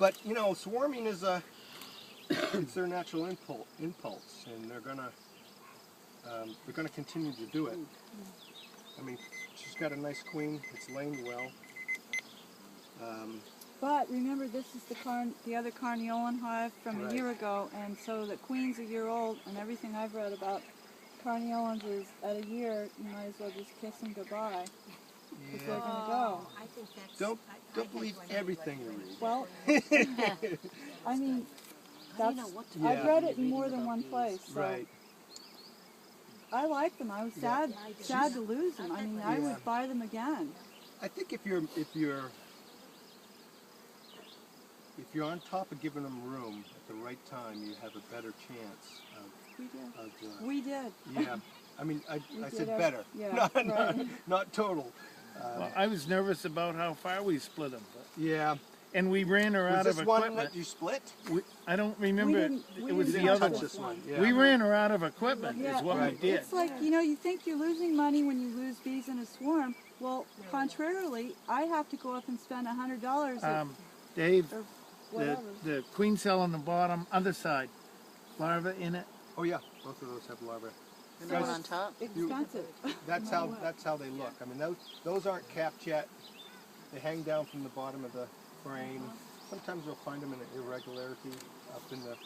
But you know, swarming is it's their natural impulse, and they're gonna continue to do it. I mean, she's got a nice queen. It's laying well. But remember, this is the other carniolan hive from a year ago, and so the queen's a year old, and everything I've read about carniolans is at a year, you might as well just kiss them goodbye. Because they're going to go. I think that's... Don't believe everything you read. Well, I mean, I've read it in more than one place. So Right. I like them. I was sad to lose them. I mean, I would buy them again. I think if you're on top of giving them room at the right time, you have a better chance of We did. Yeah, I mean, I said did better, yeah, not total. Well, I was nervous about how far we split them. Yeah. And we ran her out Was of this one equipment. that you split? I don't remember. It was the didn't other touch one. this one. Yeah. We ran her out of equipment, Yeah, is what we did. It's like, you know, you think you're losing money when you lose bees in a swarm. Well, contrarily, I have to go up and spend $100 Dave, or whatever. the queen cell on the bottom, other side, larva in it. Oh yeah, both of those have larvae. And the one on top? Expensive. That's how they look. I mean, those aren't capped yet. They hang down from the bottom of the frame. Sometimes you'll find them in an irregularity up in the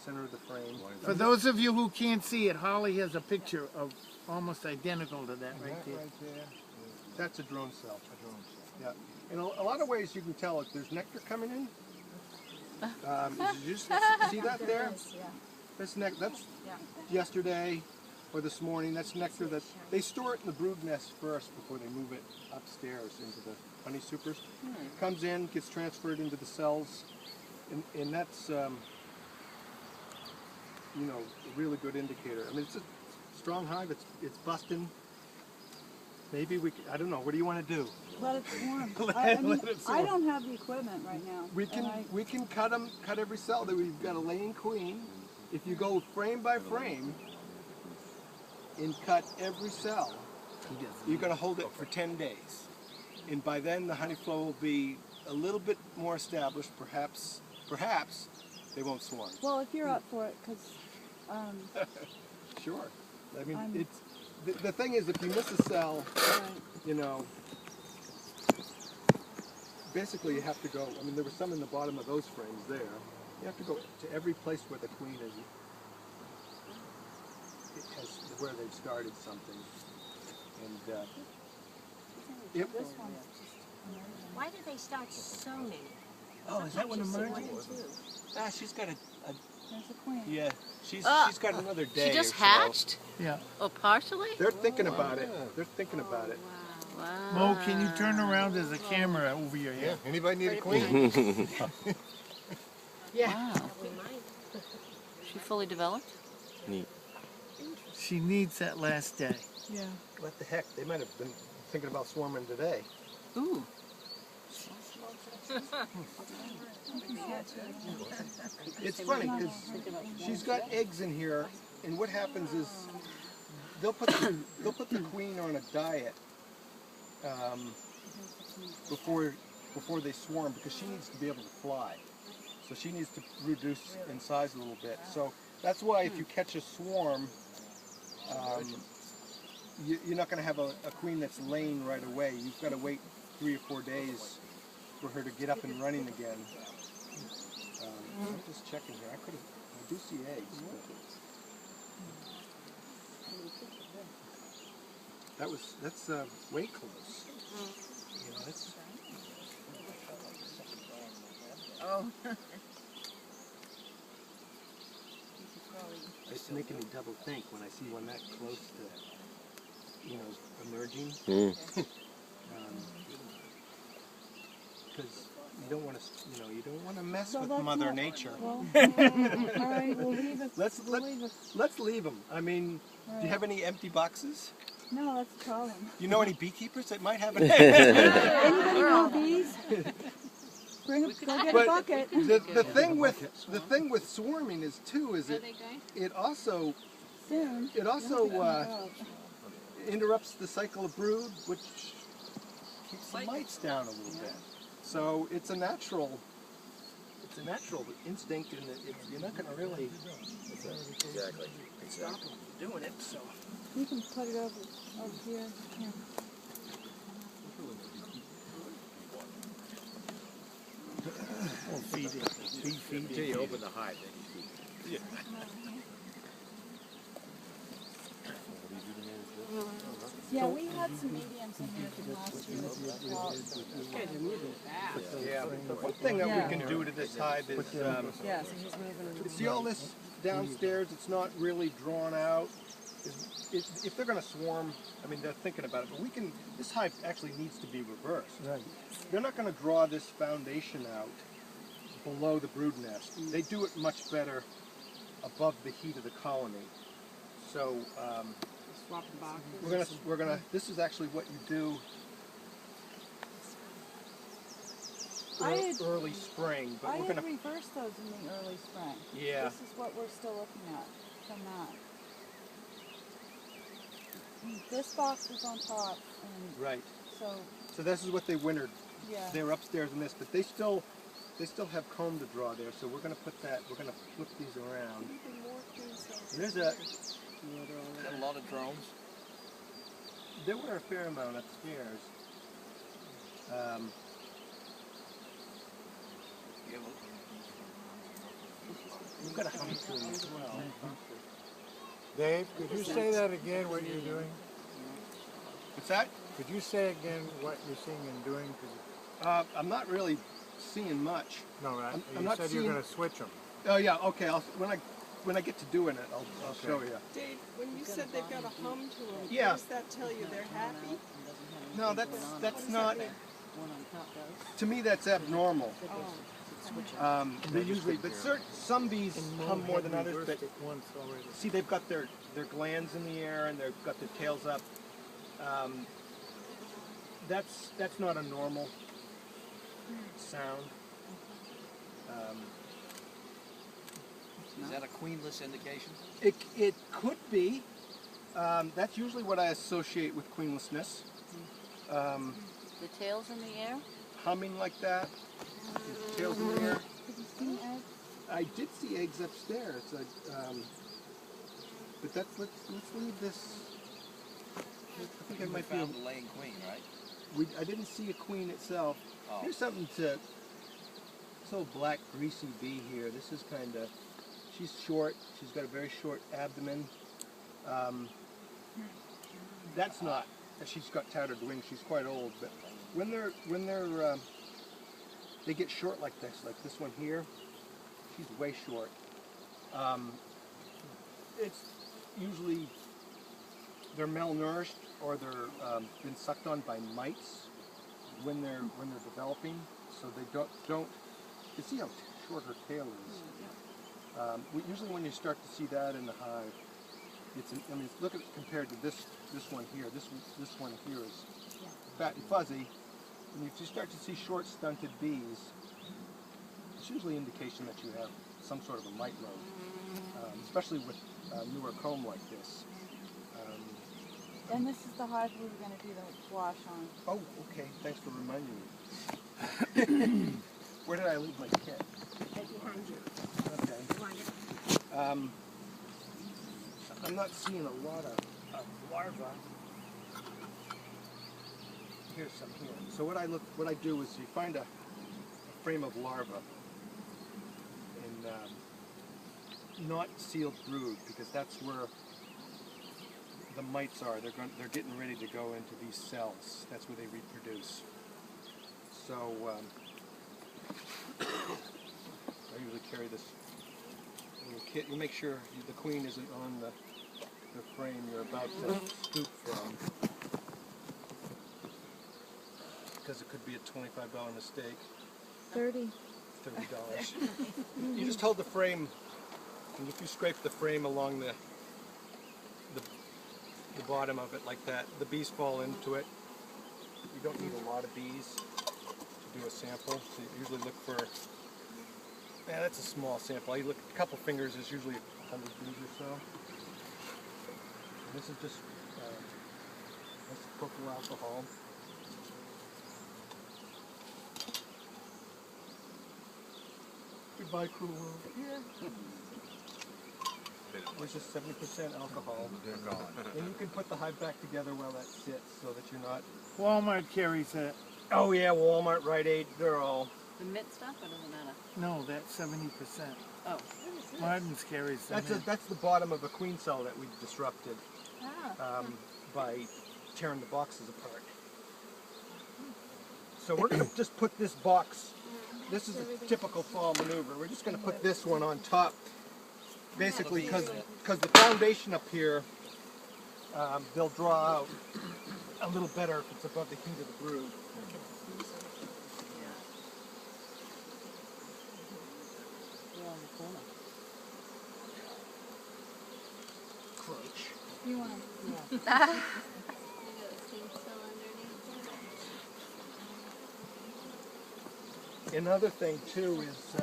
center of the frame. For those of you who can't see it, Holly has a picture of almost identical to that right there. Right there. That's a drone cell. Yeah. In a lot of ways, you can tell if there's nectar coming in. Did you see that there? That's yesterday or this morning. That's nectar that they store it in the brood nest first before they move it upstairs into the honey supers. Comes in, gets transferred into the cells, and that's you know, a really good indicator. I mean, it's a strong hive. It's busting. Maybe we could, I don't know. What do you want to do? Let it swarm. Let it swarm. I don't have the equipment right now. We can cut every cell. That we've got a laying queen. If you go frame by frame and cut every cell, you're going to hold it for 10 days. And by then the honey flow will be a little bit more established. Perhaps they won't swarm. Well, if you're up for it, because... Sure. I mean, it's the thing is, if you miss a cell, you know, basically you have to go. I mean, there were some in the bottom of those frames there. You have to go to every place where the queen is, where they've started something. And Why do they start so many? oh, is that one emerging? Ah, she's got a There's a queen. yeah. She's got another day. She just or so. hatched? Yeah. Oh, partially? They're thinking about it. They're thinking about it. Wow. Mo, can you turn around? There's a camera over your head. Anybody need a queen? Wow. She fully developed? Neat. She needs that last day. Yeah. What the heck? They might have been thinking about swarming today. Ooh. It's funny because she's got eggs in here, and what happens is they'll put the queen on a diet before they swarm, because she needs to be able to fly. So she needs to reduce in size a little bit. So that's why if you catch a swarm, you're not going to have a queen that's laying right away. You've got to wait 3 or 4 days for her to get up and running again. I'm just checking here. I do see eggs. But that's way close. You know, that's. Oh. It's making me double think when I see one that close to, you know, emerging. Because you don't want to, you know, you don't want to mess with Mother Nature. Well, all right, we'll leave it. Let's leave them. I mean, do you have any empty boxes? No, that's the problem. You know any beekeepers that might have an Anybody know bees? Go get a bucket. The thing with swarming is it also interrupts the cycle of brood, which keeps the mites down a little bit. So it's a natural a natural instinct, and you're not going to really stop them from doing it. So You can put it over here. Here. Oh, feed it. Feed Until it. you open the hive, then you feed it. Yeah, we had some mediums in there from last year that well, yeah, the one thing that we can do to this hive is, yes. see all this downstairs, it's not really drawn out. If they're going to swarm, I mean, they're thinking about it, but this hive actually needs to be reversed. Right. They're not going to draw this foundation out below the brood nest. They do it much better above the heat of the colony. So we're gonna. This is actually what you do early spring, but I we're had gonna. reversed those in the early spring. Yeah. This is what we're still looking at from that. This box was on top, and Right. so this is what they wintered. yeah. They're upstairs in this, but they still have comb to draw there. So we're gonna put that. We're gonna flip these around. And there's a. Got a lot of drones. There were a fair amount upstairs. We've got a hum to them as well. Dave, could you say that again, what you're doing? What's that? Could you say again what you're seeing and doing? I'm not really seeing much. No, right? I'm You not said you're seeing- going to switch them. Oh yeah, okay. When I get to doing it, I'll show you. Dave, when you said they've got a hum to them, Yeah. does that tell you they're happy? No, that's not. To me, that's abnormal. They usually, but some bees hum more than others. But Once already. see, they've got their glands in the air and they've got their tails up. That's not a normal sound. Is that a queenless indication? It could be. That's usually what I associate with queenlessness. The tail's in the air? Humming like that, tails in the air. Did you see eggs? I did see eggs upstairs. But let's leave this. I think it might be. Found the laying queen, right? I didn't see a queen itself. Oh. Here's something to. This old black greasy bee here. This is kind of. She's short. She's got a very short abdomen. That's not. She's got tattered wings. She's quite old. But when they get short like this one here, she's way short. It's usually they're malnourished or they're been sucked on by mites when they're developing. So they don't. You see how short her tail is. Usually when you start to see that in the hive, look at it compared to this one here. This one here is fat and fuzzy. And if you start to see short, stunted bees, it's usually an indication that you have some sort of a mite load, especially with newer comb like this. And this is the hive we were going to do the wash on. Oh, okay. Thanks for reminding me. Where did I leave my kit? Right behind you. Okay. You want it? I'm not seeing a lot of larvae. Here's some here. So what I do is you find a frame of larvae and not sealed brood, because that's where the mites are. They're getting ready to go into these cells. That's where they reproduce. So I usually carry this little kit. You make sure the queen isn't on the frame you're about to scoop from, because it could be a $25 mistake. 30. $30. You just hold the frame, and if you scrape the frame along the bottom of it like that, the bees fall into it. You don't need a lot of bees to do a sample, so you usually look for. Yeah, that's a small sample. You look, a couple fingers is usually 100 bees or so. And this is just propyl alcohol. buy Cruel World. Yeah. There's just 70% alcohol. And you can put the hive back together while that sits so that you're not... Walmart carries that. Oh yeah, Walmart, Rite Aid, they're all... The mint stuff, or doesn't matter? No, that's 70%. Oh. Martin's carries the mint. That's the bottom of a queen cell that we disrupted by tearing the boxes apart. So we're going to just put this box, this is a typical fall maneuver, we're just going to put this one on top, basically because the foundation up here, they'll draw out a little better if it's above the heat of the brood. We're on the corner. Crunch. You want Another thing too is,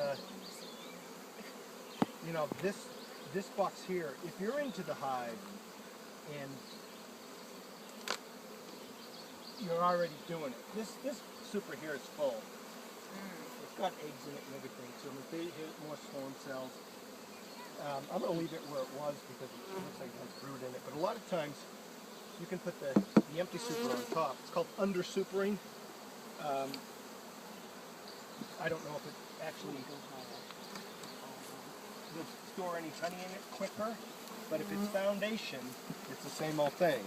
you know, this box here, if you're into the hive and you're already doing it, this super here is full. It's got eggs in it and everything, so if they hit more swarm cells, I'm going to leave it where it was because it looks like it has brood in it, but a lot of times you can put the empty super on top. It's called under supering. I don't know if it actually will store any honey in it quicker, but if it's foundation, it's the same old thing.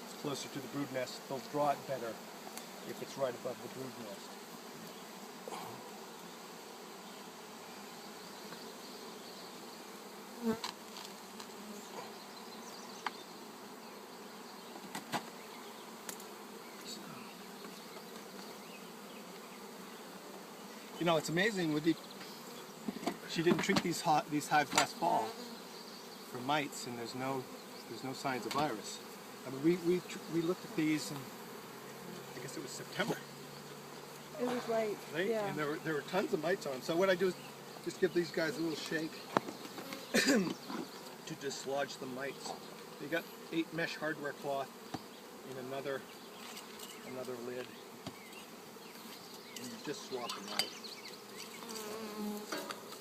It's closer to the brood nest. They'll draw it better if it's right above the brood nest. You know, it's amazing with she didn't treat these hives last fall for mites, and there's no signs of virus. I mean, we looked at these, and I guess it was September. It was right. Right? Yeah. And there were tons of mites on them. So what I do is just give these guys a little shake to dislodge the mites. They got 8 mesh hardware cloth in another lid, and you just swap them out.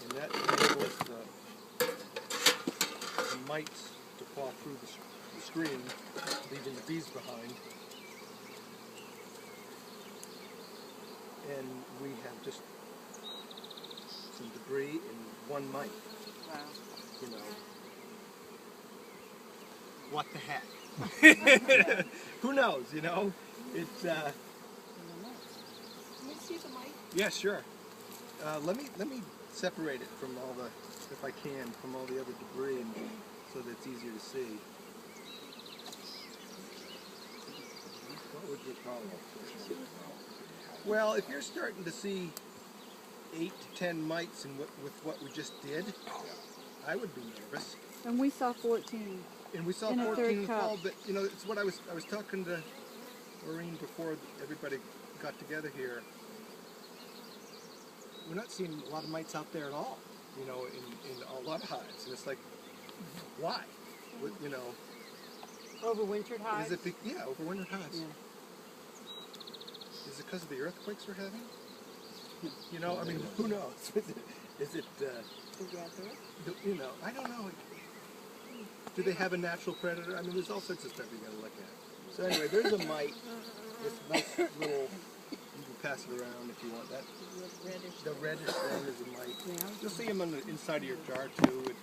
And that enables the mites to fall through the screen, leaving the bees behind. And we have just some debris and 1 mite. Wow. You know, what the heck? Who knows? You know, it's. Can we see the mic? Yeah, sure. Let me separate it from all the, if I can, from all the other debris, and, so that it's easier to see. What would you call it? Well, if you're starting to see 8 to 10 mites with what we just did, I would be nervous. And we saw 14. And we saw In a 14 third in the cup. fall, but you know, it's what I was talking to Maureen before everybody got together here. We're not seeing a lot of mites out there at all, you know, in a lot of hives. And it's like, why? What, you know, Overwintered hives? is it, yeah, overwintered hives. Yeah. Is it because of the earthquakes we're having? You know, I mean, who knows? Is it you know, I don't know. Do they have a natural predator? I mean, there's all sorts of stuff you got to look at. So anyway, there's a mite. This nice little, you can pass it around if you want that. The reddish thing is a mite. You'll see them on the inside of your jar too.